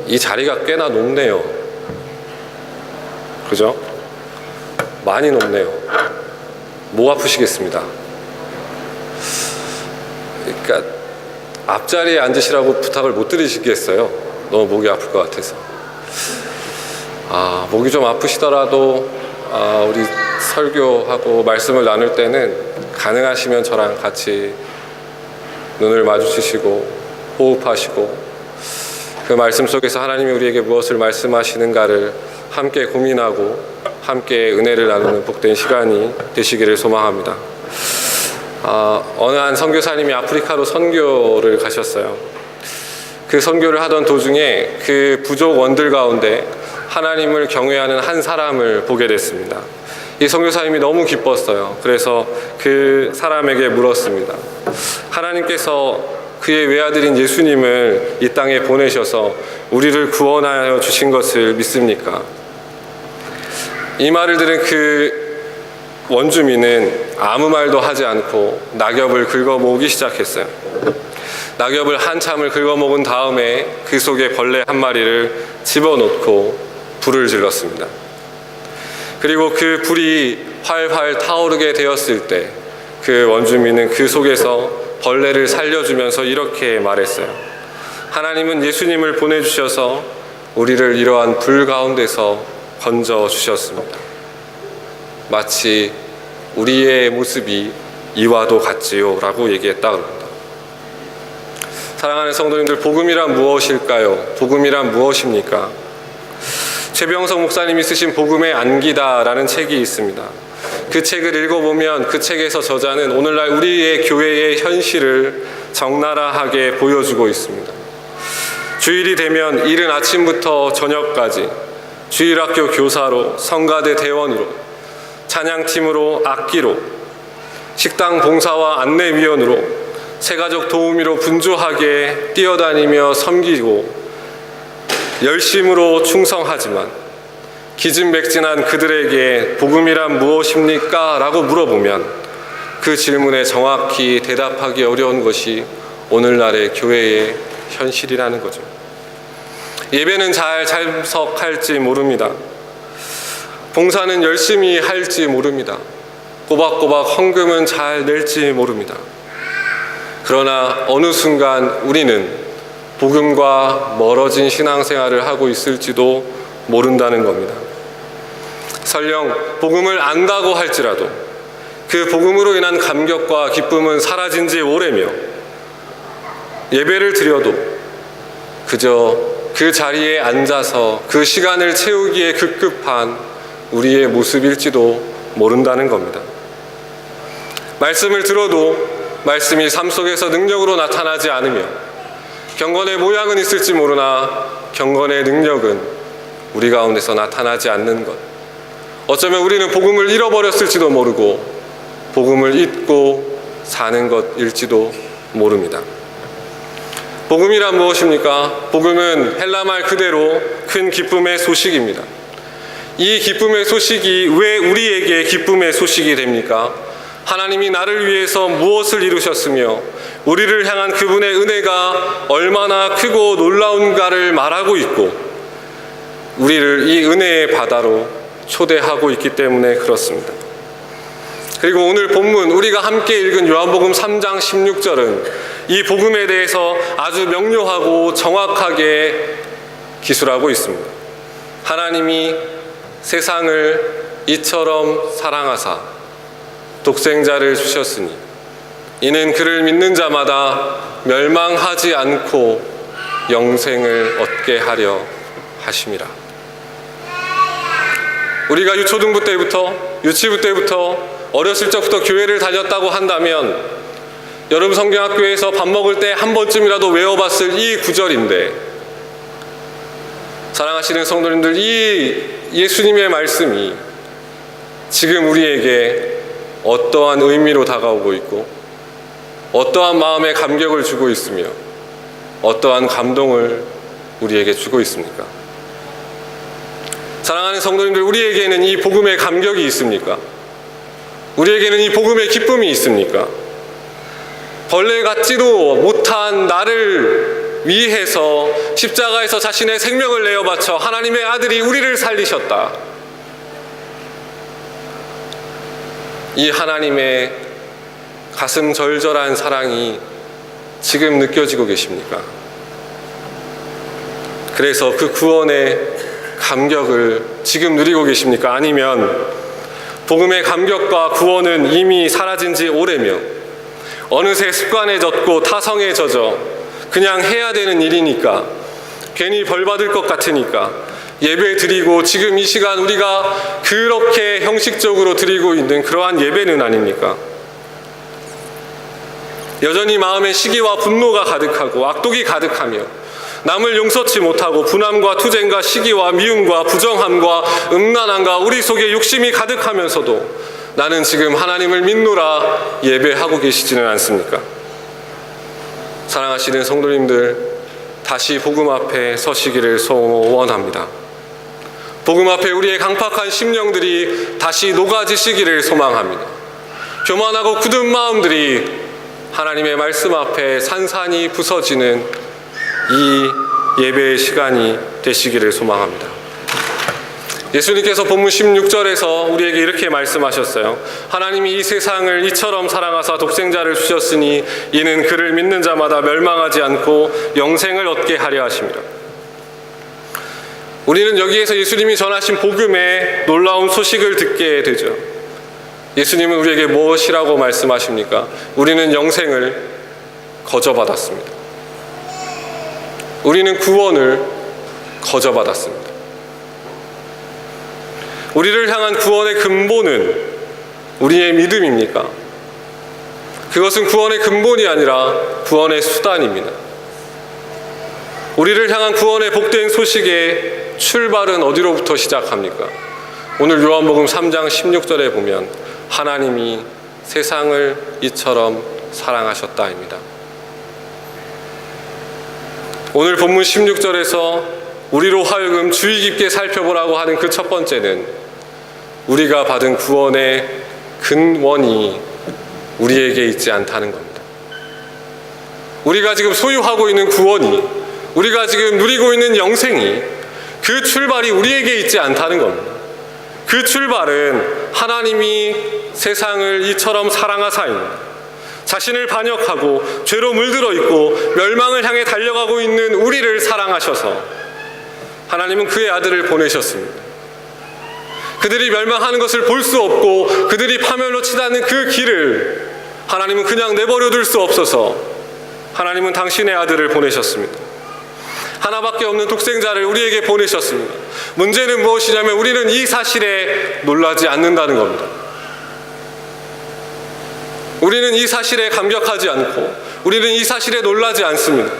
이 자리가 꽤나 높네요. 그죠? 많이 높네요. 목 아프시겠습니다. 그러니까 앞자리에 앉으시라고 부탁을 못 드리시겠어요? 너무 목이 아플 것 같아서. 목이 좀 아프시더라도 우리 설교하고 말씀을 나눌 때는 가능하시면 저랑 같이 눈을 마주치시고 호흡하시고 그 말씀 속에서 하나님이 우리에게 무엇을 말씀하시는가를 함께 고민하고 함께 은혜를 나누는 복된 시간이 되시기를 소망합니다. 어느 한 선교사님이 아프리카로 선교를 가셨어요. 그 선교를 하던 도중에 그 부족원들 가운데 하나님을 경외하는 한 사람을 보게 됐습니다. 이 선교사님이 너무 기뻤어요. 그래서 그 사람에게 물었습니다. 하나님께서 그의 외아들인 예수님을 이 땅에 보내셔서 우리를 구원하여 주신 것을 믿습니까? 이 말을 들은 그 원주민은 아무 말도 하지 않고 낙엽을 긁어모으기 시작했어요. 낙엽을 한참을 긁어먹은 다음에 그 속에 벌레 한 마리를 집어넣고 불을 질렀습니다. 그리고 그 불이 활활 타오르게 되었을 때 그 원주민은 그 속에서 벌레를 살려주면서 이렇게 말했어요. 하나님은 예수님을 보내주셔서 우리를 이러한 불 가운데서 건져주셨습니다. 마치 우리의 모습이 이와도 같지요 라고 얘기했다고 합니다. 사랑하는 성도님들, 복음이란 무엇일까요? 복음이란 무엇입니까? 최병석 목사님이 쓰신 복음의 안기다라는 책이 있습니다. 그 책을 읽어보면 그 책에서 저자는 오늘날 우리의 교회의 현실을 적나라하게 보여주고 있습니다. 주일이 되면 이른 아침부터 저녁까지 주일학교 교사로, 성가대 대원으로, 찬양팀으로, 악기로, 식당 봉사와 안내위원으로, 새가족 도우미로 분주하게 뛰어다니며 섬기고 열심으로 충성하지만 기진맥진한 그들에게 복음이란 무엇입니까? 라고 물어보면 그 질문에 정확히 대답하기 어려운 것이 오늘날의 교회의 현실이라는 거죠. 예배는 잘 참석할지 모릅니다. 봉사는 열심히 할지 모릅니다. 꼬박꼬박 헌금은 잘 낼지 모릅니다. 그러나 어느 순간 우리는 복음과 멀어진 신앙생활을 하고 있을지도 모른다는 겁니다. 설령 복음을 안다고 할지라도 그 복음으로 인한 감격과 기쁨은 사라진 지 오래며 예배를 드려도 그저 그 자리에 앉아서 그 시간을 채우기에 급급한 우리의 모습일지도 모른다는 겁니다. 말씀을 들어도 말씀이 삶 속에서 능력으로 나타나지 않으며 경건의 모양은 있을지 모르나 경건의 능력은 우리 가운데서 나타나지 않는 것. 어쩌면 우리는 복음을 잃어버렸을지도 모르고 복음을 잊고 사는 것일지도 모릅니다. 복음이란 무엇입니까? 복음은 헬라말 그대로 큰 기쁨의 소식입니다. 이 기쁨의 소식이 왜 우리에게 기쁨의 소식이 됩니까? 하나님이 나를 위해서 무엇을 이루셨으며 우리를 향한 그분의 은혜가 얼마나 크고 놀라운가를 말하고 있고 우리를 이 은혜의 바다로 초대하고 있기 때문에 그렇습니다. 그리고 오늘 본문 우리가 함께 읽은 요한복음 3장 16절은 이 복음에 대해서 아주 명료하고 정확하게 기술하고 있습니다. 하나님이 세상을 이처럼 사랑하사 독생자를 주셨으니 이는 그를 믿는 자마다 멸망하지 않고 영생을 얻게 하려 하심이라. 우리가 유초등부 때부터 유치부 때부터 어렸을 적부터 교회를 다녔다고 한다면 여름 성경학교에서 밥 먹을 때 한 번쯤이라도 외워봤을 이 구절인데, 사랑하시는 성도님들, 이 예수님의 말씀이 지금 우리에게 어떠한 의미로 다가오고 있고 어떠한 마음의 감격을 주고 있으며 어떠한 감동을 우리에게 주고 있습니까? 사랑하는 성도님들, 우리에게는 이 복음의 감격이 있습니까? 우리에게는 이 복음의 기쁨이 있습니까? 벌레 같지도 못한 나를 위해서 십자가에서 자신의 생명을 내어 바쳐 하나님의 아들이 우리를 살리셨다. 이 하나님의 가슴 절절한 사랑이 지금 느껴지고 계십니까? 그래서 그 구원의 감격을 지금 누리고 계십니까? 아니면 복음의 감격과 구원은 이미 사라진 지 오래며 어느새 습관에 젖고 타성에 젖어 그냥 해야 되는 일이니까, 괜히 벌 받을 것 같으니까 예배 드리고 지금 이 시간 우리가 그렇게 형식적으로 드리고 있는 그러한 예배는 아닙니까? 여전히 마음에 시기와 분노가 가득하고 악독이 가득하며 남을 용서치 못하고 분함과 투쟁과 시기와 미움과 부정함과 음란함과 우리 속에 욕심이 가득하면서도 나는 지금 하나님을 믿노라 예배하고 계시지는 않습니까? 사랑하시는 성도님들, 다시 복음 앞에 서시기를 소원합니다. 복음 앞에 우리의 강팍한 심령들이 다시 녹아지시기를 소망합니다. 교만하고 굳은 마음들이 하나님의 말씀 앞에 산산이 부서지는 이 예배의 시간이 되시기를 소망합니다. 예수님께서 본문 16절에서 우리에게 이렇게 말씀하셨어요. 하나님이 이 세상을 이처럼 사랑하사 독생자를 주셨으니 이는 그를 믿는 자마다 멸망하지 않고 영생을 얻게 하려 하심이라. 우리는 여기에서 예수님이 전하신 복음의 놀라운 소식을 듣게 되죠. 예수님은 우리에게 무엇이라고 말씀하십니까? 우리는 영생을 거저받았습니다. 우리는 구원을 거저받았습니다. 우리를 향한 구원의 근본은 우리의 믿음입니까? 그것은 구원의 근본이 아니라 구원의 수단입니다. 우리를 향한 구원의 복된 소식의 출발은 어디로부터 시작합니까? 오늘 요한복음 3장 16절에 보면 하나님이 세상을 이처럼 사랑하셨다입니다. 오늘 본문 16절에서 우리로 하여금 주의 깊게 살펴보라고 하는 그 첫 번째는 우리가 받은 구원의 근원이 우리에게 있지 않다는 겁니다. 우리가 지금 소유하고 있는 구원이, 우리가 지금 누리고 있는 영생이, 그 출발이 우리에게 있지 않다는 겁니다. 그 출발은 하나님이 세상을 이처럼 사랑하사입니다. 자신을 반역하고 죄로 물들어 있고 멸망을 향해 달려가고 있는 우리를 사랑하셔서 하나님은 그의 아들을 보내셨습니다. 그들이 멸망하는 것을 볼 수 없고 그들이 파멸로 치닫는 그 길을 하나님은 그냥 내버려 둘 수 없어서 하나님은 당신의 아들을 보내셨습니다. 하나밖에 없는 독생자를 우리에게 보내셨습니다. 문제는 무엇이냐면 우리는 이 사실에 놀라지 않는다는 겁니다. 우리는 이 사실에 감격하지 않고 우리는 이 사실에 놀라지 않습니다.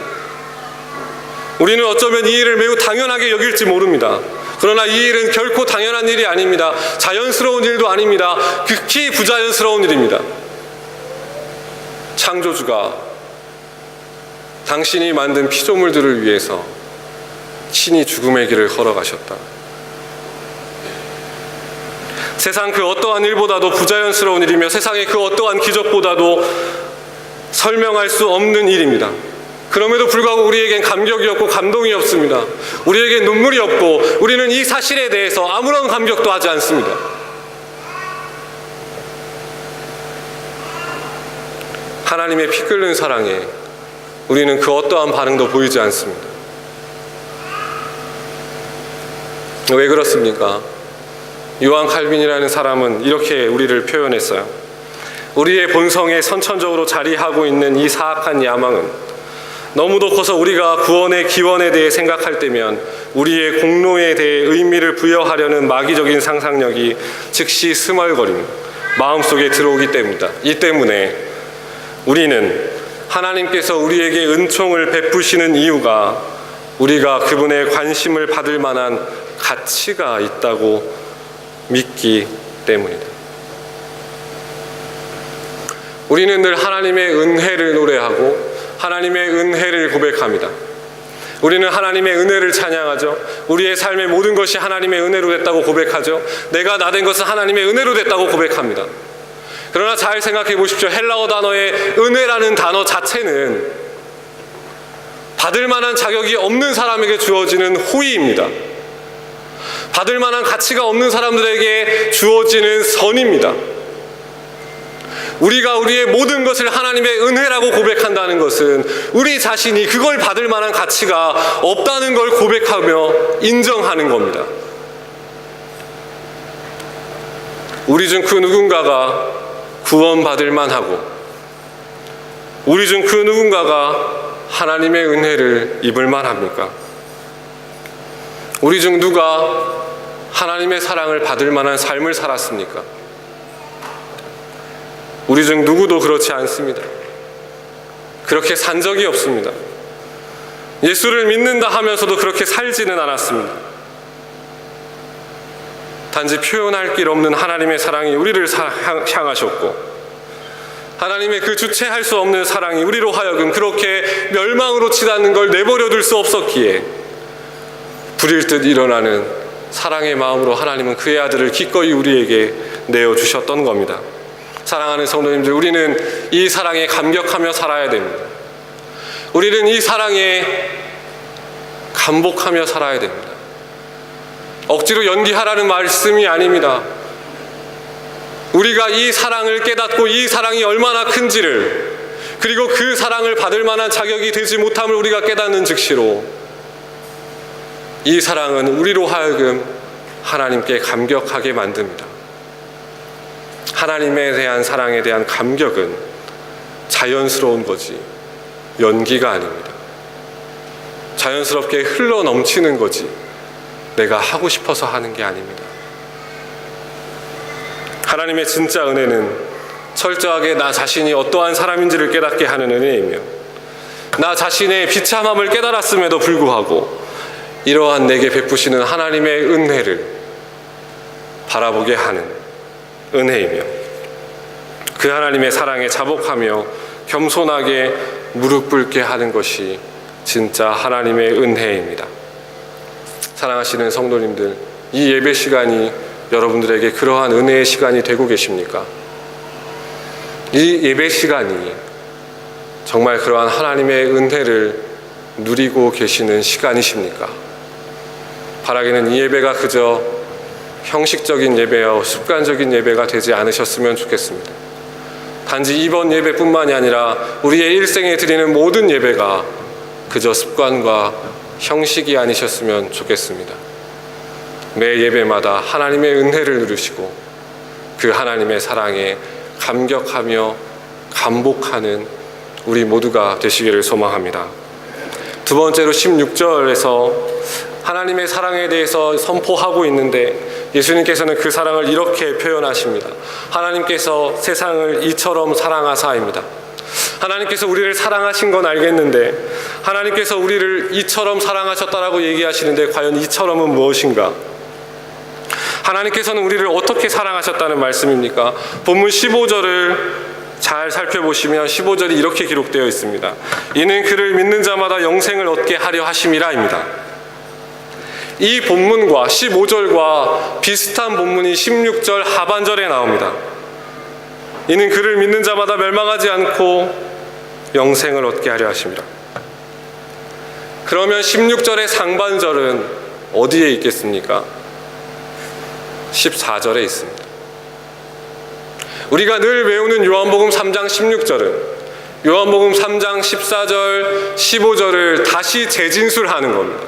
우리는 어쩌면 이 일을 매우 당연하게 여길지 모릅니다. 그러나 이 일은 결코 당연한 일이 아닙니다. 자연스러운 일도 아닙니다. 극히 부자연스러운 일입니다. 창조주가 당신이 만든 피조물들을 위해서 친히 죽음의 길을 걸어가셨다. 세상 그 어떠한 일보다도 부자연스러운 일이며 세상의 그 어떠한 기적보다도 설명할 수 없는 일입니다. 그럼에도 불구하고 우리에겐 감격이 없고 감동이 없습니다. 우리에겐 눈물이 없고 우리는 이 사실에 대해서 아무런 감격도 하지 않습니다. 하나님의 피 끓는 사랑에 우리는 그 어떠한 반응도 보이지 않습니다. 왜 그렇습니까? 요한 칼빈이라는 사람은 이렇게 우리를 표현했어요. 우리의 본성에 선천적으로 자리하고 있는 이 사악한 야망은 너무도 커서 우리가 구원의 기원에 대해 생각할 때면 우리의 공로에 대해 의미를 부여하려는 마귀적인 상상력이 즉시 스멀거리며 마음속에 들어오기 때문이다. 이 때문에 우리는 하나님께서 우리에게 은총을 베푸시는 이유가 우리가 그분의 관심을 받을 만한 가치가 있다고 믿기 때문이다. 우리는 늘 하나님의 은혜를 노래하고 하나님의 은혜를 고백합니다. 우리는 하나님의 은혜를 찬양하죠. 우리의 삶의 모든 것이 하나님의 은혜로 됐다고 고백하죠. 내가 나 된 것은 하나님의 은혜로 됐다고 고백합니다. 그러나 잘 생각해 보십시오. 헬라어 단어의 은혜라는 단어 자체는 받을 만한 자격이 없는 사람에게 주어지는 호의입니다. 받을 만한 가치가 없는 사람들에게 주어지는 선입니다. 우리가 우리의 모든 것을 하나님의 은혜라고 고백한다는 것은 우리 자신이 그걸 받을 만한 가치가 없다는 걸 고백하며 인정하는 겁니다. 우리 중 그 누군가가 구원받을 만하고, 우리 중 그 누군가가 하나님의 은혜를 입을 만합니까? 우리 중 누가 하나님의 사랑을 받을 만한 삶을 살았습니까? 우리 중 누구도 그렇지 않습니다. 그렇게 산 적이 없습니다. 예수를 믿는다 하면서도 그렇게 살지는 않았습니다. 단지 표현할 길 없는 하나님의 사랑이 우리를 향하셨고, 하나님의 그 주체할 수 없는 사랑이 우리로 하여금 그렇게 멸망으로 치닫는 걸 내버려 둘 수 없었기에 불일 듯 일어나는 사랑의 마음으로 하나님은 그의 아들을 기꺼이 우리에게 내어주셨던 겁니다. 사랑하는 성도님들, 우리는 이 사랑에 감격하며 살아야 됩니다. 우리는 이 사랑에 감복하며 살아야 됩니다. 억지로 연기하라는 말씀이 아닙니다. 우리가 이 사랑을 깨닫고 이 사랑이 얼마나 큰지를, 그리고 그 사랑을 받을 만한 자격이 되지 못함을 우리가 깨닫는 즉시로 이 사랑은 우리로 하여금 하나님께 감격하게 만듭니다. 하나님에 대한 사랑에 대한 감격은 자연스러운 거지 연기가 아닙니다. 자연스럽게 흘러 넘치는 거지 내가 하고 싶어서 하는 게 아닙니다. 하나님의 진짜 은혜는 철저하게 나 자신이 어떠한 사람인지를 깨닫게 하는 은혜이며, 나 자신의 비참함을 깨달았음에도 불구하고 이러한 내게 베푸시는 하나님의 은혜를 바라보게 하는 은혜이며, 그 하나님의 사랑에 자복하며 겸손하게 무릎 꿇게 하는 것이 진짜 하나님의 은혜입니다. 사랑하시는 성도님들, 이 예배 시간이 여러분들에게 그러한 은혜의 시간이 되고 계십니까? 이 예배 시간이 정말 그러한 하나님의 은혜를 누리고 계시는 시간이십니까? 바라기는 이 예배가 그저 형식적인 예배와 습관적인 예배가 되지 않으셨으면 좋겠습니다. 단지 이번 예배뿐만이 아니라 우리의 일생에 드리는 모든 예배가 그저 습관과 형식이 아니셨으면 좋겠습니다. 매 예배마다 하나님의 은혜를 누리시고 그 하나님의 사랑에 감격하며 감복하는 우리 모두가 되시기를 소망합니다. 두 번째로 16절에서 하나님의 사랑에 대해서 선포하고 있는데 예수님께서는 그 사랑을 이렇게 표현하십니다. 하나님께서 세상을 이처럼 사랑하사입니다. 하나님께서 우리를 사랑하신 건 알겠는데 하나님께서 우리를 이처럼 사랑하셨다라고 얘기하시는데 과연 이처럼은 무엇인가? 하나님께서는 우리를 어떻게 사랑하셨다는 말씀입니까? 본문 15절을 잘 살펴보시면 15절이 이렇게 기록되어 있습니다. 이는 그를 믿는 자마다 영생을 얻게 하려 하심이라입니다. 이 본문과 15절과 비슷한 본문이 16절 하반절에 나옵니다. 이는 그를 믿는 자마다 멸망하지 않고 영생을 얻게 하려 하심이라. 그러면 16절의 상반절은 어디에 있겠습니까? 14절에 있습니다. 우리가 늘 외우는 요한복음 3장 16절은 요한복음 3장 14절, 15절을 다시 재진술하는 겁니다.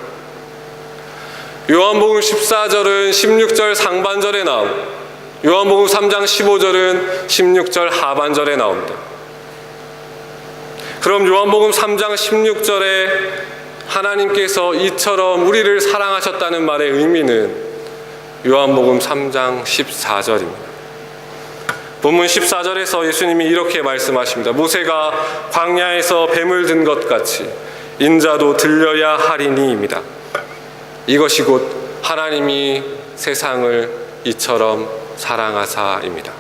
요한복음 14절은 16절 상반절에 나오고 요한복음 3장 15절은 16절 하반절에 나옵니다. 그럼 요한복음 3장 16절에 하나님께서 이처럼 우리를 사랑하셨다는 말의 의미는 요한복음 3장 14절입니다. 본문 14절에서 예수님이 이렇게 말씀하십니다. 모세가 광야에서 뱀을 든 것 같이 인자도 들려야 하리니입니다. 이것이 곧 하나님이 세상을 이처럼 사랑하사입니다.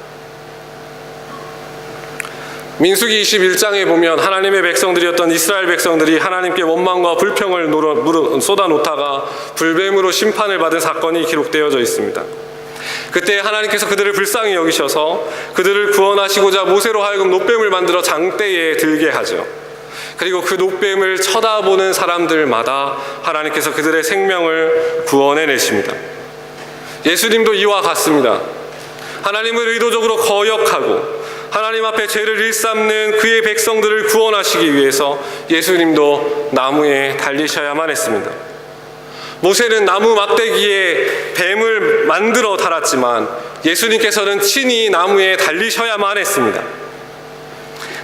민수기 21장에 보면 하나님의 백성들이었던 이스라엘 백성들이 하나님께 원망과 불평을 쏟아놓다가 불뱀으로 심판을 받은 사건이 기록되어져 있습니다. 그때 하나님께서 그들을 불쌍히 여기셔서 그들을 구원하시고자 모세로 하여금 놋뱀을 만들어 장대에 들게 하죠. 그리고 그 녹뱀을 쳐다보는 사람들마다 하나님께서 그들의 생명을 구원해내십니다. 예수님도 이와 같습니다. 하나님을 의도적으로 거역하고 하나님 앞에 죄를 일삼는 그의 백성들을 구원하시기 위해서 예수님도 나무에 달리셔야만 했습니다. 모세는 나무 막대기에 뱀을 만들어 달았지만 예수님께서는 친히 나무에 달리셔야만 했습니다.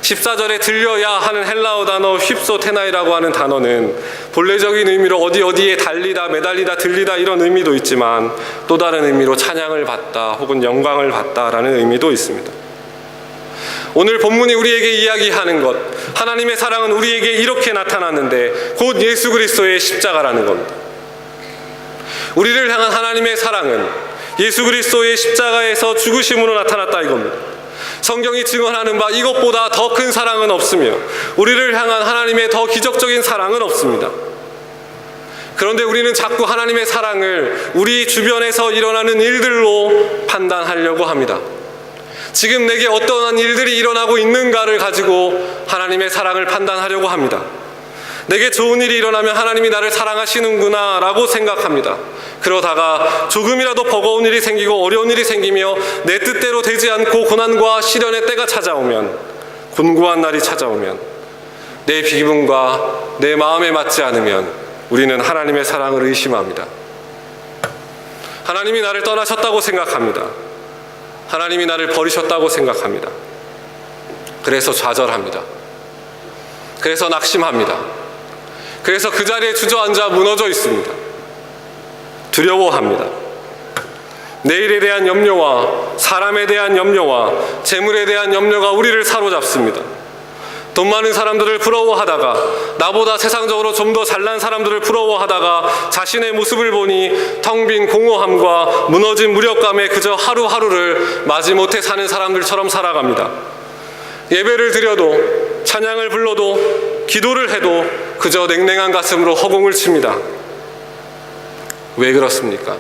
14절에 들려야 하는 헬라어 단어 휩소테나이라고 하는 단어는 본래적인 의미로 어디에 달리다, 매달리다, 들리다 이런 의미도 있지만 또 다른 의미로 찬양을 받다 혹은 영광을 받다라는 의미도 있습니다. 오늘 본문이 우리에게 이야기하는 것, 하나님의 사랑은 우리에게 이렇게 나타났는데 곧 예수 그리스도의 십자가라는 겁니다. 우리를 향한 하나님의 사랑은 예수 그리스도의 십자가에서 죽으심으로 나타났다 이겁니다. 성경이 증언하는 바 이것보다 더 큰 사랑은 없으며 우리를 향한 하나님의 더 기적적인 사랑은 없습니다. 그런데 우리는 자꾸 하나님의 사랑을 우리 주변에서 일어나는 일들로 판단하려고 합니다. 지금 내게 어떠한 일들이 일어나고 있는가를 가지고 하나님의 사랑을 판단하려고 합니다. 내게 좋은 일이 일어나면 하나님이 나를 사랑하시는구나 라고 생각합니다. 그러다가 조금이라도 버거운 일이 생기고 어려운 일이 생기며 내 뜻대로 되지 않고 고난과 시련의 때가 찾아오면, 곤고한 날이 찾아오면 내 기분과 내 마음에 맞지 않으면 우리는 하나님의 사랑을 의심합니다. 하나님이 나를 떠나셨다고 생각합니다. 하나님이 나를 버리셨다고 생각합니다. 그래서 좌절합니다. 그래서 낙심합니다. 그래서 그 자리에 주저앉아 무너져 있습니다. 두려워합니다. 내일에 대한 염려와 사람에 대한 염려와 재물에 대한 염려가 우리를 사로잡습니다. 돈 많은 사람들을 부러워하다가, 나보다 세상적으로 좀 더 잘난 사람들을 부러워하다가 자신의 모습을 보니 텅 빈 공허함과 무너진 무력감에 그저 하루하루를 마지못해 사는 사람들처럼 살아갑니다. 예배를 드려도, 찬양을 불러도, 기도를 해도 그저 냉랭한 가슴으로 허공을 칩니다. 왜 그렇습니까?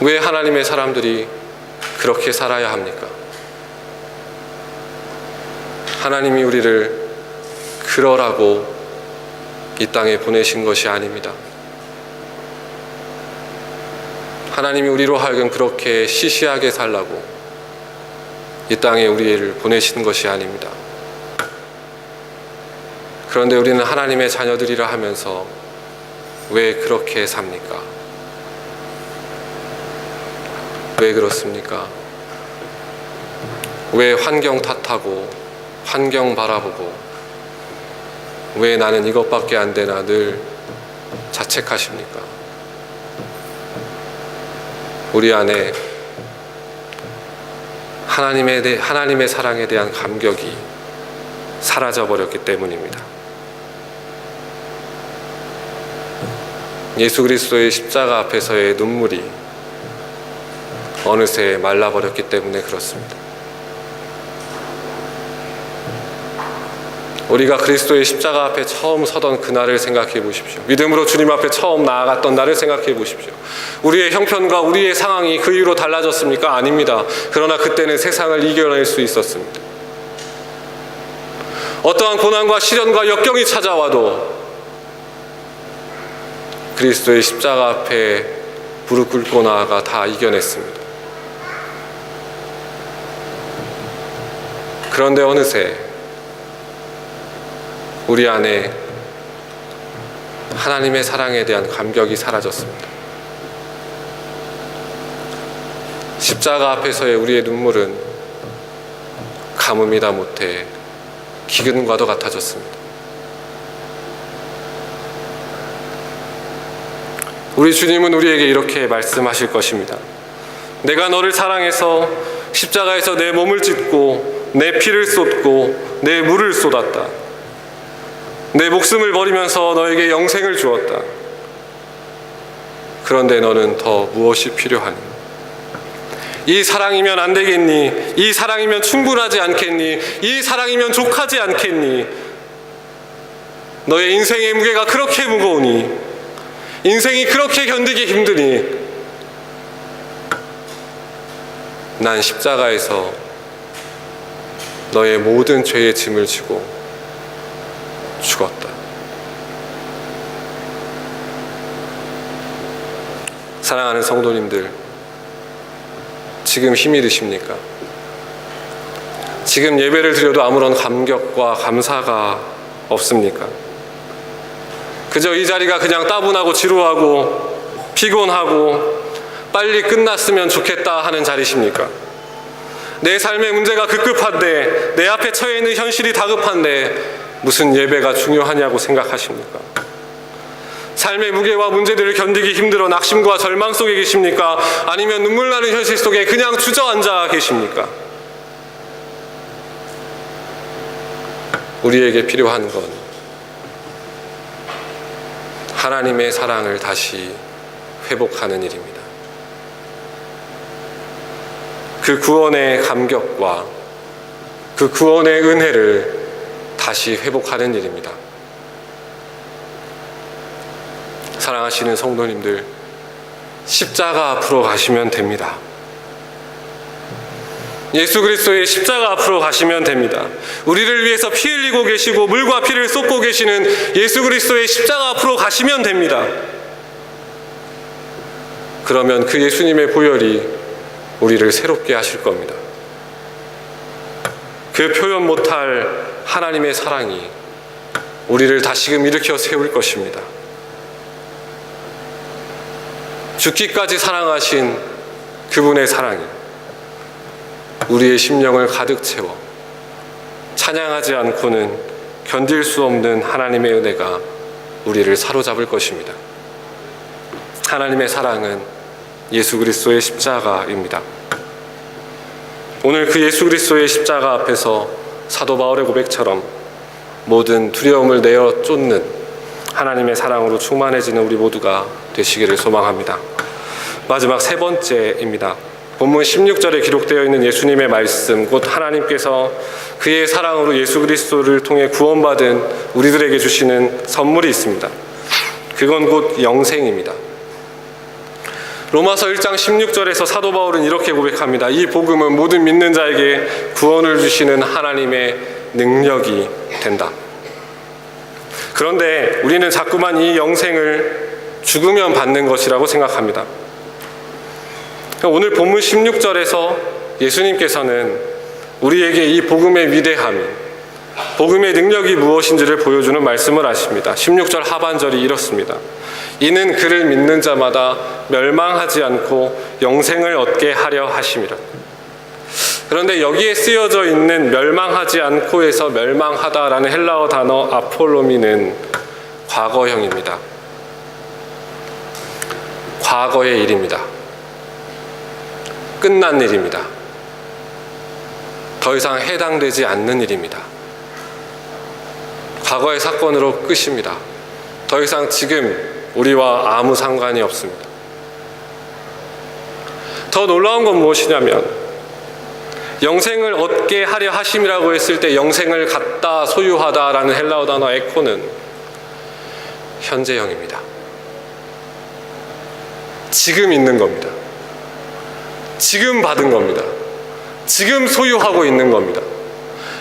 왜 하나님의 사람들이 그렇게 살아야 합니까? 하나님이 우리를 그러라고 이 땅에 보내신 것이 아닙니다. 하나님이 우리로 하여금 그렇게 시시하게 살라고 이 땅에 우리를 보내신 것이 아닙니다. 그런데 우리는 하나님의 자녀들이라 하면서 왜 그렇게 삽니까? 왜 그렇습니까? 왜 환경 탓하고 환경 바라보고 왜 나는 이것밖에 안 되나 늘 자책하십니까? 우리 안에 하나님의 사랑에 대한 감격이 사라져버렸기 때문입니다. 예수 그리스도의 십자가 앞에서의 눈물이 어느새 말라버렸기 때문에 그렇습니다. 우리가 그리스도의 십자가 앞에 처음 서던 그날을 생각해 보십시오. 믿음으로 주님 앞에 처음 나아갔던 날을 생각해 보십시오. 우리의 형편과 우리의 상황이 그 이후로 달라졌습니까? 아닙니다. 그러나 그때는 세상을 이겨낼 수 있었습니다. 어떠한 고난과 시련과 역경이 찾아와도 그리스도의 십자가 앞에 무릎 꿇고 나아가 다 이겨냈습니다. 그런데 어느새 우리 안에 하나님의 사랑에 대한 감격이 사라졌습니다. 십자가 앞에서의 우리의 눈물은 가뭄이다 못해 기근과도 같아졌습니다. 우리 주님은 우리에게 이렇게 말씀하실 것입니다. 내가 너를 사랑해서 십자가에서 내 몸을 찢고 내 피를 쏟고 내 물을 쏟았다. 내 목숨을 버리면서 너에게 영생을 주었다. 그런데 너는 더 무엇이 필요하니? 이 사랑이면 안 되겠니? 이 사랑이면 충분하지 않겠니? 이 사랑이면 족하지 않겠니? 너의 인생의 무게가 그렇게 무거우니, 인생이 그렇게 견디기 힘드니, 난 십자가에서 너의 모든 죄의 짐을 지고 죽었다. 사랑하는 성도님들, 지금 힘이 드십니까? 지금 예배를 드려도 아무런 감격과 감사가 없습니까? 그저 이 자리가 그냥 따분하고 지루하고 피곤하고 빨리 끝났으면 좋겠다 하는 자리십니까? 내 삶의 문제가 급급한데, 내 앞에 처해 있는 현실이 다급한데 무슨 예배가 중요하냐고 생각하십니까? 삶의 무게와 문제들을 견디기 힘들어 낙심과 절망 속에 계십니까? 아니면 눈물 나는 현실 속에 그냥 주저앉아 계십니까? 우리에게 필요한 건 하나님의 사랑을 다시 회복하는 일입니다. 그 구원의 감격과 그 구원의 은혜를 다시 회복하는 일입니다. 사랑하시는 성도님들, 십자가 앞으로 가시면 됩니다. 예수 그리스도의 십자가 앞으로 가시면 됩니다. 우리를 위해서 피 흘리고 계시고 물과 피를 쏟고 계시는 예수 그리스도의 십자가 앞으로 가시면 됩니다. 그러면 그 예수님의 보혈이 우리를 새롭게 하실 겁니다. 그 표현 못할 하나님의 사랑이 우리를 다시금 일으켜 세울 것입니다. 죽기까지 사랑하신 그분의 사랑이 우리의 심령을 가득 채워 찬양하지 않고는 견딜 수 없는 하나님의 은혜가 우리를 사로잡을 것입니다. 하나님의 사랑은 예수 그리스도의 십자가입니다. 오늘 그 예수 그리스도의 십자가 앞에서 사도 바울의 고백처럼 모든 두려움을 내어 쫓는 하나님의 사랑으로 충만해지는 우리 모두가 되시기를 소망합니다. 마지막 세 번째입니다. 본문 16절에 기록되어 있는 예수님의 말씀, 곧 하나님께서 그의 사랑으로 예수 그리스도를 통해 구원받은 우리들에게 주시는 선물이 있습니다. 그건 곧 영생입니다. 로마서 1장 16절에서 사도 바울은 이렇게 고백합니다. 이 복음은 모든 믿는 자에게 구원을 주시는 하나님의 능력이 된다. 그런데 우리는 자꾸만 이 영생을 죽으면 받는 것이라고 생각합니다. 오늘 본문 16절에서 예수님께서는 우리에게 이 복음의 위대함, 복음의 능력이 무엇인지를 보여주는 말씀을 하십니다. 16절 하반절이 이렇습니다. 이는 그를 믿는 자마다 멸망하지 않고 영생을 얻게 하려 하심이라. 그런데 여기에 쓰여져 있는 멸망하지 않고에서 멸망하다라는 헬라어 단어 아폴로미는 과거형입니다. 과거의 일입니다. 끝난 일입니다. 더 이상 해당되지 않는 일입니다. 과거의 사건으로 끝입니다. 더 이상 지금 우리와 아무 상관이 없습니다. 더 놀라운 건 무엇이냐면 영생을 얻게 하려 하심이라고 했을 때 영생을 갖다 소유하다라는 헬라어 단어 에코는 현재형입니다. 지금 있는 겁니다. 지금 받은 겁니다. 지금 소유하고 있는 겁니다.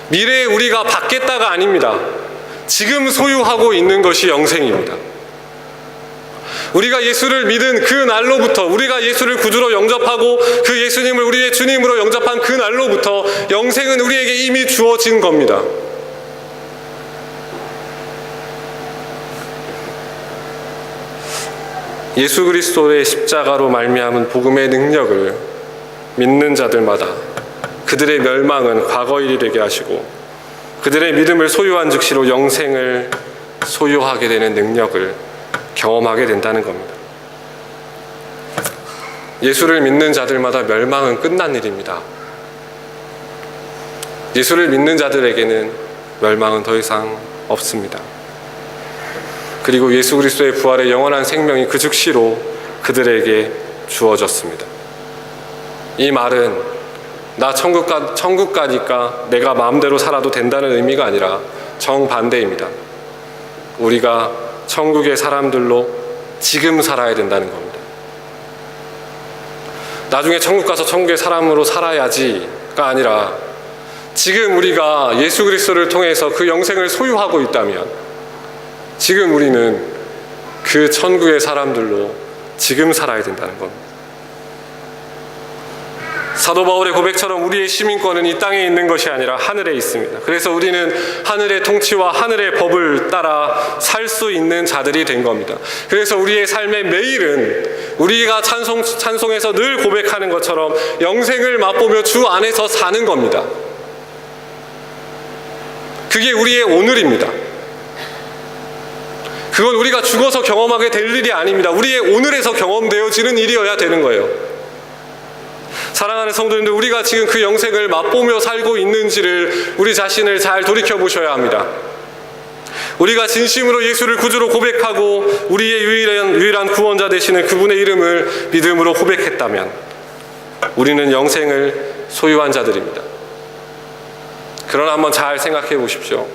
미래에 우리가 받겠다가 아닙니다. 지금 소유하고 있는 것이 영생입니다. 우리가 예수를 믿은 그 날로부터, 우리가 예수를 구주로 영접하고 그 예수님을 우리의 주님으로 영접한 그 날로부터 영생은 우리에게 이미 주어진 겁니다. 예수 그리스도의 십자가로 말미암은 복음의 능력을 믿는 자들마다 그들의 멸망은 과거 일이 되게 하시고 그들의 믿음을 소유한 즉시로 영생을 소유하게 되는 능력을 경험하게 된다는 겁니다. 예수를 믿는 자들마다 멸망은 끝난 일입니다. 예수를 믿는 자들에게는 멸망은 더 이상 없습니다. 그리고 예수 그리스도의 부활의 영원한 생명이 그 즉시로 그들에게 주어졌습니다. 이 말은 나 천국 가니까 내가 마음대로 살아도 된다는 의미가 아니라 정반대입니다. 우리가 천국의 사람들로 지금 살아야 된다는 겁니다. 나중에 천국 가서 천국의 사람으로 살아야지가 아니라 지금 우리가 예수 그리스도를 통해서 그 영생을 소유하고 있다면 지금 우리는 그 천국의 사람들로 지금 살아야 된다는 겁니다. 사도 바울의 고백처럼 우리의 시민권은 이 땅에 있는 것이 아니라 하늘에 있습니다. 그래서 우리는 하늘의 통치와 하늘의 법을 따라 살 수 있는 자들이 된 겁니다. 그래서 우리의 삶의 매일은 우리가 찬송에서 늘 고백하는 것처럼 영생을 맛보며 주 안에서 사는 겁니다. 그게 우리의 오늘입니다. 그건 우리가 죽어서 경험하게 될 일이 아닙니다. 우리의 오늘에서 경험되어지는 일이어야 되는 거예요. 사랑하는 성도님들, 우리가 지금 그 영생을 맛보며 살고 있는지를 우리 자신을 잘 돌이켜 보셔야 합니다. 우리가 진심으로 예수를 구주로 고백하고 우리의 유일한 구원자 되시는 그분의 이름을 믿음으로 고백했다면 우리는 영생을 소유한 자들입니다. 그러나 한번 잘 생각해 보십시오.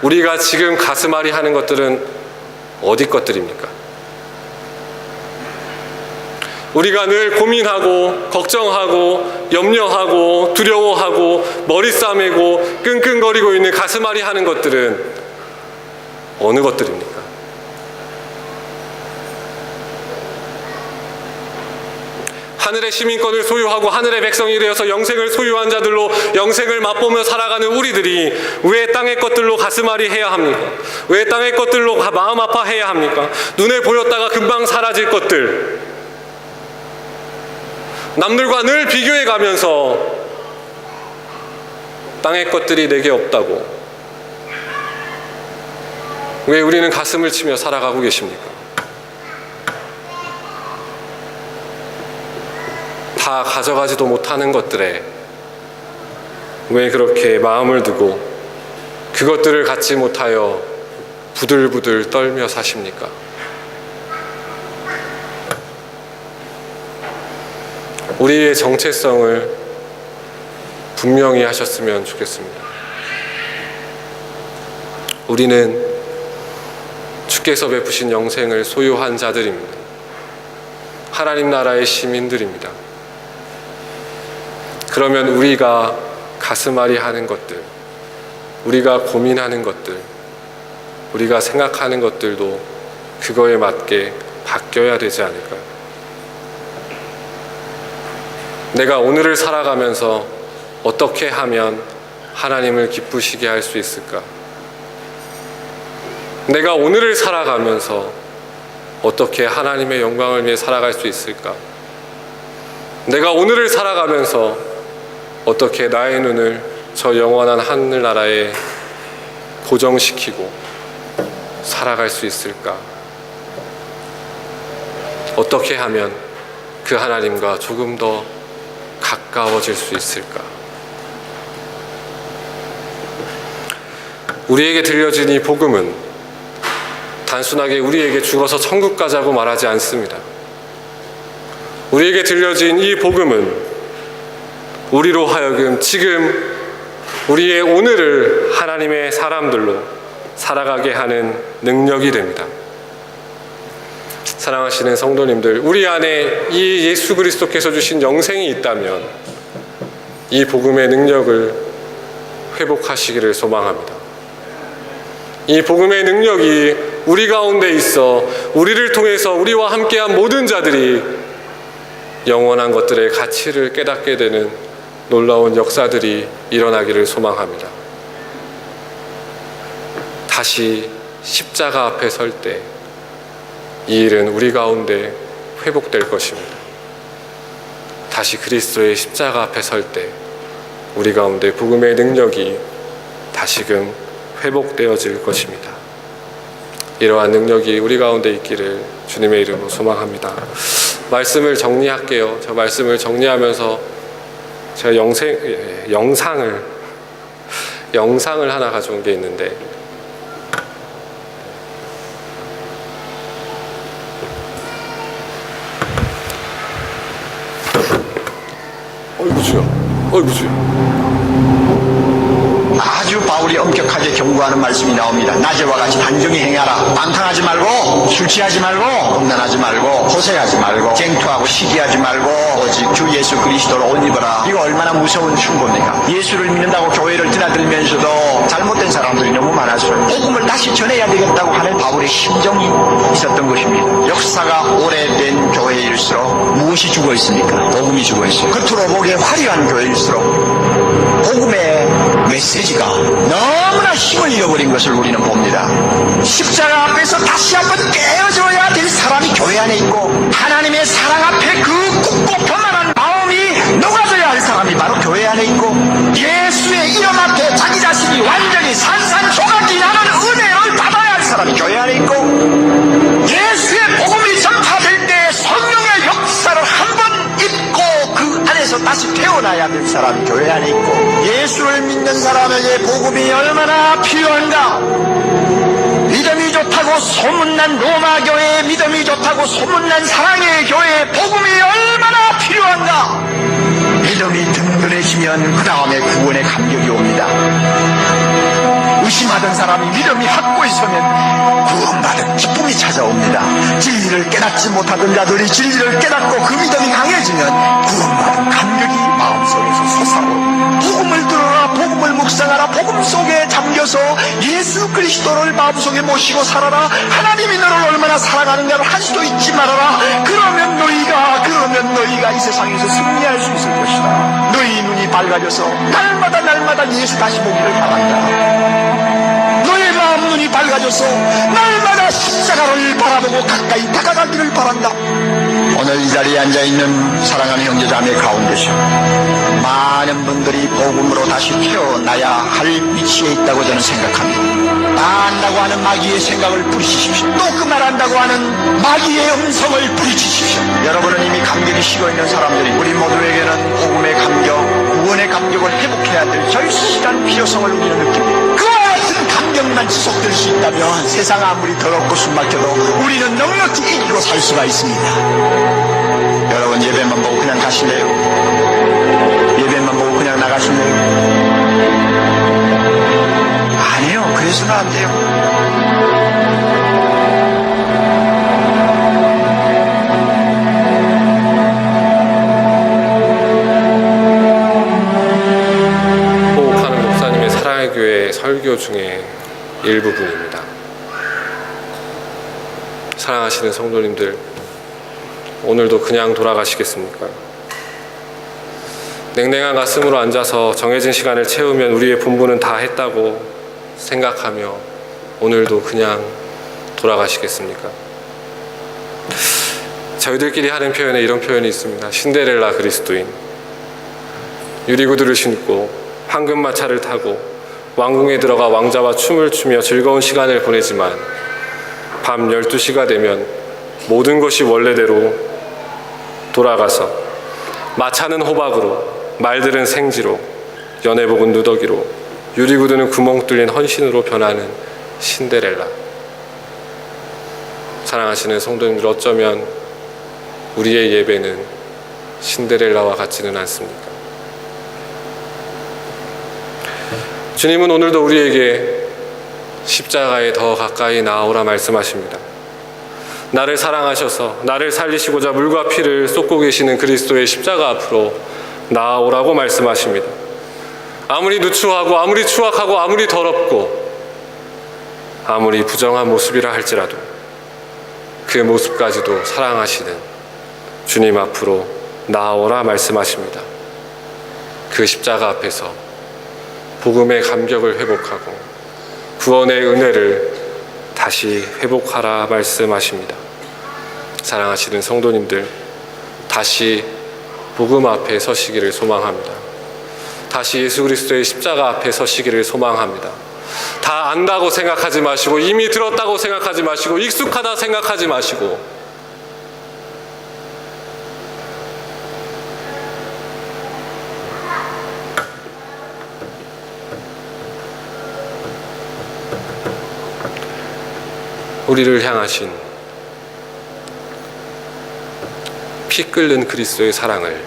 우리가 지금 가슴앓이 하는 것들은 어디 것들입니까? 우리가 늘 고민하고 걱정하고 염려하고 두려워하고 머리 싸매고 끙끙거리고 있는 가슴앓이 하는 것들은 어느 것들입니까? 하늘의 시민권을 소유하고 하늘의 백성이 되어서 영생을 소유한 자들로 영생을 맛보며 살아가는 우리들이 왜 땅의 것들로 가슴앓이 해야 합니까? 왜 땅의 것들로 마음 아파해야 합니까? 눈에 보였다가 금방 사라질 것들, 남들과 늘 비교해 가면서 땅의 것들이 내게 없다고 왜 우리는 가슴을 치며 살아가고 계십니까? 다 가져가지도 못하는 것들에 왜 그렇게 마음을 두고 그것들을 갖지 못하여 부들부들 떨며 사십니까? 우리의 정체성을 분명히 하셨으면 좋겠습니다. 우리는 주께서 베푸신 영생을 소유한 자들입니다. 하나님 나라의 시민들입니다. 그러면 우리가 가슴앓이 하는 것들, 우리가 고민하는 것들, 우리가 생각하는 것들도 그거에 맞게 바뀌어야 되지 않을까요? 내가 오늘을 살아가면서 어떻게 하면 하나님을 기쁘시게 할 수 있을까? 내가 오늘을 살아가면서 어떻게 하나님의 영광을 위해 살아갈 수 있을까? 내가 오늘을 살아가면서 어떻게 나의 눈을 저 영원한 하늘나라에 고정시키고 살아갈 수 있을까? 어떻게 하면 그 하나님과 조금 더 가까워질 수 있을까? 우리에게 들려진 이 복음은 단순하게 우리에게 죽어서 천국 가자고 말하지 않습니다. 우리에게 들려진 이 복음은 우리로 하여금 지금 우리의 오늘을 하나님의 사람들로 살아가게 하는 능력이 됩니다. 사랑하시는 성도님들, 우리 안에 이 예수 그리스도께서 주신 영생이 있다면 이 복음의 능력을 회복하시기를 소망합니다. 이 복음의 능력이 우리 가운데 있어 우리를 통해서 우리와 함께한 모든 자들이 영원한 것들의 가치를 깨닫게 되는 놀라운 역사들이 일어나기를 소망합니다. 다시 십자가 앞에 설 때 이 일은 우리 가운데 회복될 것입니다. 다시 그리스도의 십자가 앞에 설 때 우리 가운데 복음의 능력이 다시금 회복되어질 것입니다. 이러한 능력이 우리 가운데 있기를 주님의 이름으로 소망합니다. 말씀을 정리할게요. 저 말씀을 정리하면서 제가 영상을 하나 가져온 게 있는데, 어이구 주야. 아주 바울이 엄격하게 경고하는 말씀이 나옵니다. 낮에와 같이 단정히 행하라. 방탕하지 말고, 술 취하지 말고, 음란하지 말고, 호색하지 말고, 쟁투하고 시기하지 말고, 오직 주 예수 그리스도를 옷 입어라. 이거 얼마나 무서운 충고입니까? 예수를 믿는다고 교회를 드나들면서도 잘못된 사람들이 너무 많았어요. 복음을 다시 전해야 되겠다고 하는 바울의 심정이 있었던 것입니다. 역사가 오래된 교회일수록 무엇이 죽어 있습니까? 복음이 죽어 있어요. 겉으로 보기에 화려한 교회일수록 복음의 메시지가 너무나 힘을 잃어버린 것을 우리는 봅니다. 십자가 앞에서 다시 한번 깨어져야 될 사람이 교회 안에 있고, 하나님의 사랑 앞에 그 굳고 편안한 마음이 녹아져야 할 사람이 바로 교회 안에 있고, 예수의 이름 앞에 자기 자신이 완전히 산산조각이 나는 은혜를 받아야 할 사람이 교회 안에 있고, 예수의 복음이 전파될 때 성령의 역사를 한번 입고 그 안에서 다시 태어나야 될 사람이 교회 안에 있고, 예수를 믿는 사람에게 복음이 얼마나 필요한가. 믿음이 좋다고 소문난 로마 교회에, 믿음이 좋다고 소문난 사랑의 교회에 복음이 얼마나 필요한가. 믿음이 든든해지면 그 다음에 구원의 감격이 옵니다. 의심하던 사람이 믿음이 확고히 서면 구원받은 기쁨이 찾아옵니다. 진리를 깨닫지 못하던 자들이 진리를 깨닫고 그 믿음이 강해지면 구원받은 감격이 마음속에서 솟아오릅니다. 복음을 들어라, 복음을 묵상하라, 복음 속에 잠겨서 예수 그리스도를 마음속에 모시고 살아라. 하나님이 너를 얼마나 사랑하는가를 한 수도 잊지 말아라. 그러면 너희가 이 세상에서 승리할 수 있을 것이다. 너희 눈이 밝아져서 날마다 예수 다시 보기를 바란다. 너의 마음 눈이 밝아져서 날마다 십자가를 바라보고 가까이 다가가기를 바란다. 오늘 이 자리에 앉아있는 사랑하는 형제자매 가운데서 많은 분들이 복음으로 다시 태어나야 할 위치에 있다고 저는 생각합니다. 다 안다고 하는 마귀의 생각을 부리치십시오. 또 그 말한다고 하는 마귀의 음성을 부리치십시오. 여러분은 이미 감격이 식어있는 사람들이, 우리 모두에게는 복음의 감격, 구원의 감격을 회복해야 될 절실한 필요성을 우리는 느낍니다. 그와 같은 감격만 지속될 수 있다면 세상 아무리 더럽고 숨막혀도 우리는 넉넉히 이기고 살 수가 있습니다. 여러분, 예배만 보고 그냥 가실래요? 예배만 보고 그냥 나가실래요? 아니요, 그래서는 안 돼요. 호흡하는 목사님의 사랑의 교회 설교 중에 일부분입니다. 사랑하시는 성도님들, 오늘도 그냥 돌아가시겠습니까? 냉랭한 가슴으로 앉아서 정해진 시간을 채우면 우리의 본분은 다 했다고 생각하며 오늘도 그냥 돌아가시겠습니까? 저희들끼리 하는 표현에 이런 표현이 있습니다. 신데렐라 그리스도인. 유리구두를 신고 황금마차를 타고 왕궁에 들어가 왕자와 춤을 추며 즐거운 시간을 보내지만 밤 12시가 되면 모든 것이 원래대로 돌아가서 마차는 호박으로, 말들은 생지로, 연회복은 누더기로, 유리구두는 구멍 뚫린 헌신으로 변하는 신데렐라. 사랑하시는 성도님들, 어쩌면 우리의 예배는 신데렐라와 같지는 않습니까? 주님은 오늘도 우리에게 십자가에 더 가까이 나아오라 말씀하십니다. 나를 사랑하셔서 나를 살리시고자 물과 피를 쏟고 계시는 그리스도의 십자가 앞으로 나아오라고 말씀하십니다. 아무리 누추하고 아무리 추악하고 아무리 더럽고 아무리 부정한 모습이라 할지라도 그 모습까지도 사랑하시는 주님 앞으로 나아오라 말씀하십니다. 그 십자가 앞에서 복음의 감격을 회복하고 구원의 은혜를 다시 회복하라 말씀하십니다. 사랑하시는 성도님들, 다시 복음 앞에 서시기를 소망합니다. 다시 예수 그리스도의 십자가 앞에 서시기를 소망합니다. 다 안다고 생각하지 마시고, 이미 들었다고 생각하지 마시고, 익숙하다 생각하지 마시고, 우리를 향하신 피 끓는 그리스도의 사랑을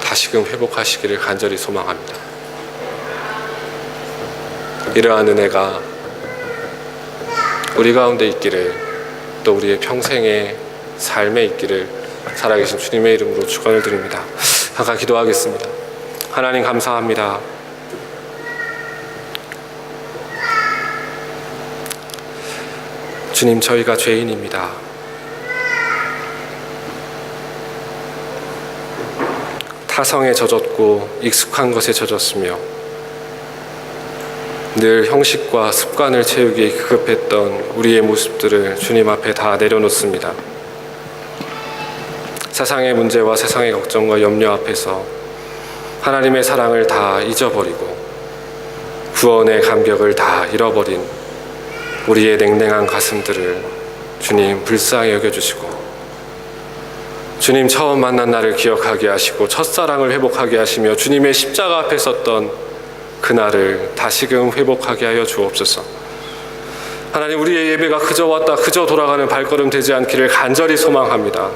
다시금 회복하시기를 간절히 소망합니다. 이러한 은혜가 우리 가운데 있기를, 또 우리의 평생의 삶에 있기를 살아계신 주님의 이름으로 축원을 드립니다. 잠깐 기도하겠습니다. 하나님 감사합니다. 주님, 저희가 죄인입니다. 타성에 젖었고 익숙한 것에 젖었으며 늘 형식과 습관을 채우기에 급급했던 우리의 모습들을 주님 앞에 다 내려놓습니다. 세상의 문제와 세상의 걱정과 염려 앞에서 하나님의 사랑을 다 잊어버리고 구원의 감격을 다 잃어버린 우리의 냉랭한 가슴들을 주님 불쌍히 여겨주시고, 주님 처음 만난 날을 기억하게 하시고 첫사랑을 회복하게 하시며 주님의 십자가 앞에 섰던 그날을 다시금 회복하게 하여 주옵소서. 하나님, 우리의 예배가 그저 왔다 그저 돌아가는 발걸음 되지 않기를 간절히 소망합니다.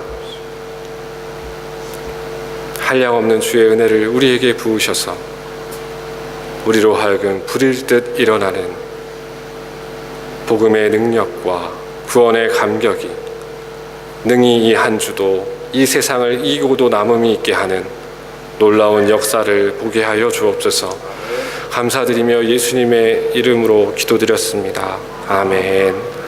한량없는 주의 은혜를 우리에게 부으셔서 우리로 하여금 불일 듯 일어나는 복음의 능력과 구원의 감격이 능히 이 한 주도 이 세상을 이기고도 남음이 있게 하는 놀라운 역사를 보게 하여 주옵소서. 감사드리며 예수님의 이름으로 기도드렸습니다. 아멘.